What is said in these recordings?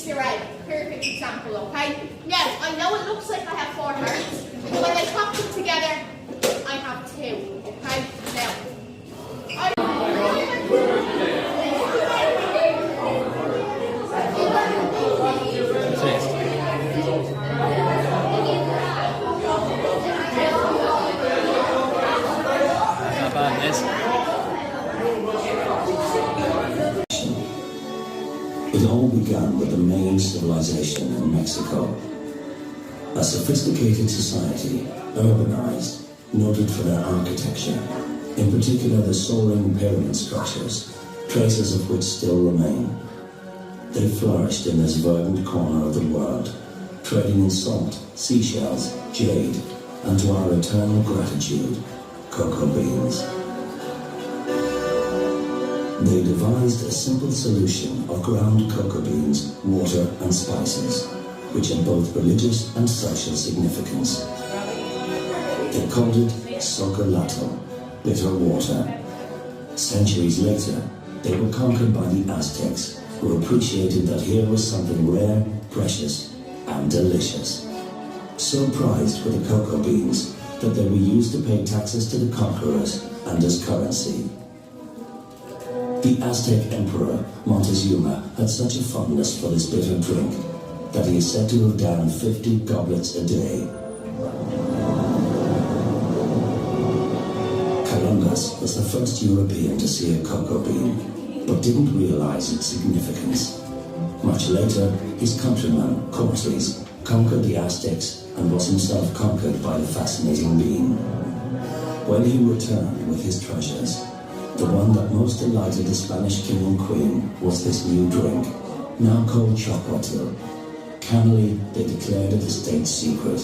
Easter egg. Perfect example, okay? Now, I know it looks like I have 4 hearts, but when I pop them together, I have 2, okay? Now, It all began with the Mayan civilization in Mexico. A sophisticated society, urbanized, noted for their architecture, in particular the soaring pyramid structures, traces of which still remain. They flourished in this verdant corner of the world, trading in salt, seashells, jade, and to our eternal gratitude, cocoa beans. They devised a simple solution of ground cocoa beans, water and spices, which had both religious and social significance. They called it socolato, bitter water. Centuries later, they were conquered by the Aztecs, who appreciated that here was something rare, precious, and delicious. So prized were the cocoa beans that they were used to pay taxes to the conquerors and as currency. The Aztec emperor Montezuma had such a fondness for this bitter drink that he is said to have downed 50 goblets a day. Columbus was the first European to see a cocoa bean, but didn't realize its significance. Much later, his countryman, Cortes, conquered the Aztecs and was himself conquered by the fascinating bean. When he returned with his treasures, the one that most delighted the Spanish king and queen was this new drink, now called chocolate. Cannily, they declared it a state secret.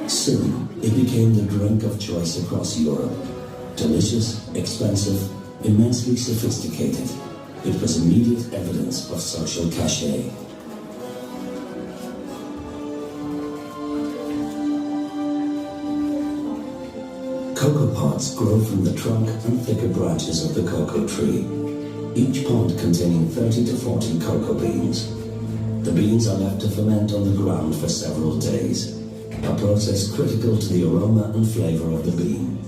Soon, it became the drink of choice across Europe. Delicious, expensive, immensely sophisticated, it was immediate evidence of social cachet. Cocoa pods grow from the trunk and thicker branches of the cocoa tree, each pod containing 30 to 40 cocoa beans. The beans are left to ferment on the ground for several days, a process critical to the aroma and flavor of the bean.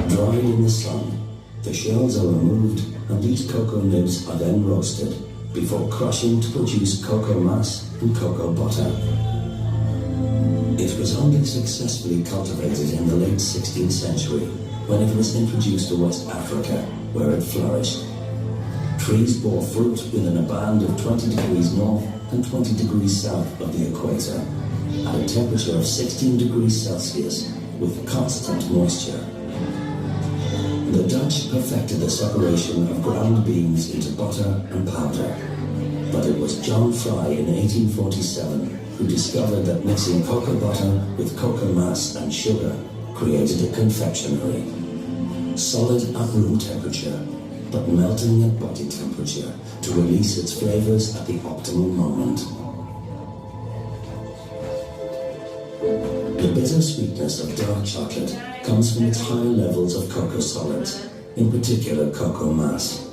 Dried in the sun, the shells are removed and these cocoa nibs are then roasted before crushing to produce cocoa mass and cocoa butter. It was only successfully cultivated in the late 16th century when it was introduced to West Africa, where it flourished. Trees bore fruit within a band of 20 degrees north and 20 degrees south of the equator, at a temperature of 16 degrees Celsius with constant moisture. The Dutch perfected the separation of ground beans into butter and powder, but it was John Fry in 1847 who discovered that mixing cocoa butter with cocoa mass and sugar created a confectionery. Solid at room temperature, but melting at body temperature to release its flavors at the optimal moment. The bitter sweetness of dark chocolate comes from its higher levels of cocoa solids, in particular cocoa mass.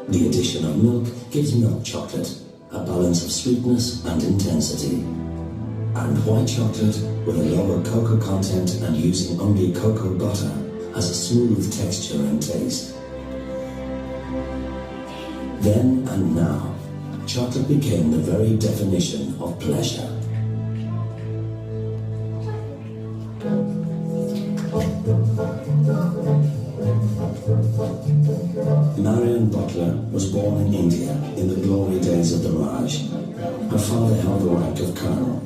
The addition of milk gives milk chocolate a balance of sweetness and intensity. And white chocolate, with a lower cocoa content and using only cocoa butter, has a smooth texture and taste. Then and now, chocolate became the very definition of pleasure. Marion Butler was born in India in the glory days of the Raj. Her father held the rank of colonel.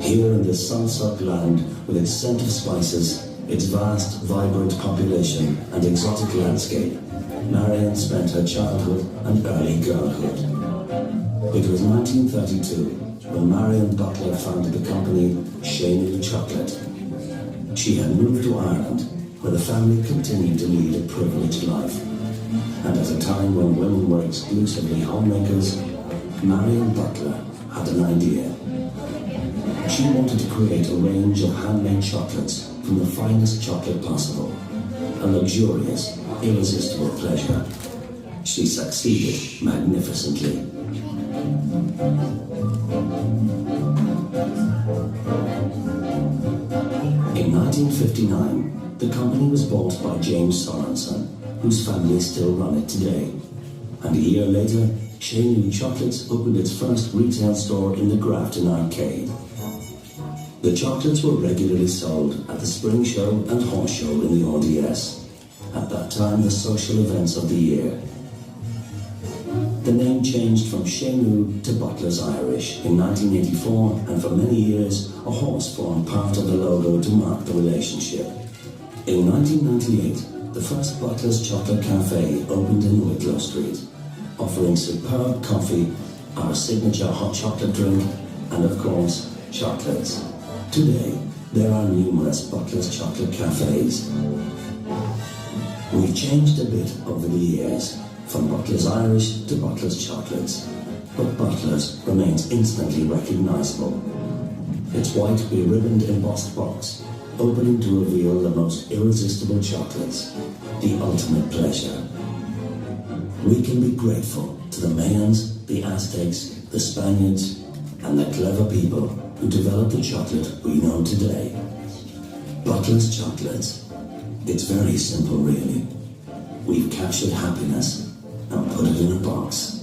Here in this sun-soaked land, with its scent of spices, its vast, vibrant population and exotic landscape, Marion spent her childhood and early girlhood. It was 1932 when Marion Butler founded the company Shanu Chocolate. She had moved to Ireland, where the family continued to lead a privileged life. And at a time when women were exclusively homemakers, Marion Butler had an idea. She wanted to create a range of handmade chocolates from the finest chocolate possible, a luxurious, irresistible pleasure. She succeeded magnificently. In 1959, the company was bought by James Sorensen, whose family still run it today. And a year later, Chez Nous Chocolates opened its first retail store in the Grafton Arcade. The chocolates were regularly sold at the Spring Show and Horse Show in the RDS, at that time the social events of the year. The name changed from Chez Nous to Butler's Irish in 1984, and for many years a horse formed part of the logo to mark the relationship. In 1998, the first Butler's Chocolate Cafe opened in Wicklow Street, offering superb coffee, our signature hot chocolate drink, and of course, chocolates. Today, there are numerous Butler's Chocolate Cafes. We've changed a bit over the years, from Butler's Irish to Butler's Chocolates, but Butler's remains instantly recognizable. Its white be-ribboned embossed box, opening to reveal the most irresistible chocolates, the ultimate pleasure. We can be grateful to the Mayans, the Aztecs, the Spaniards, and the clever people who developed the chocolate we know today. Butler's Chocolates. It's very simple, really. We've captured happiness and put it in a box.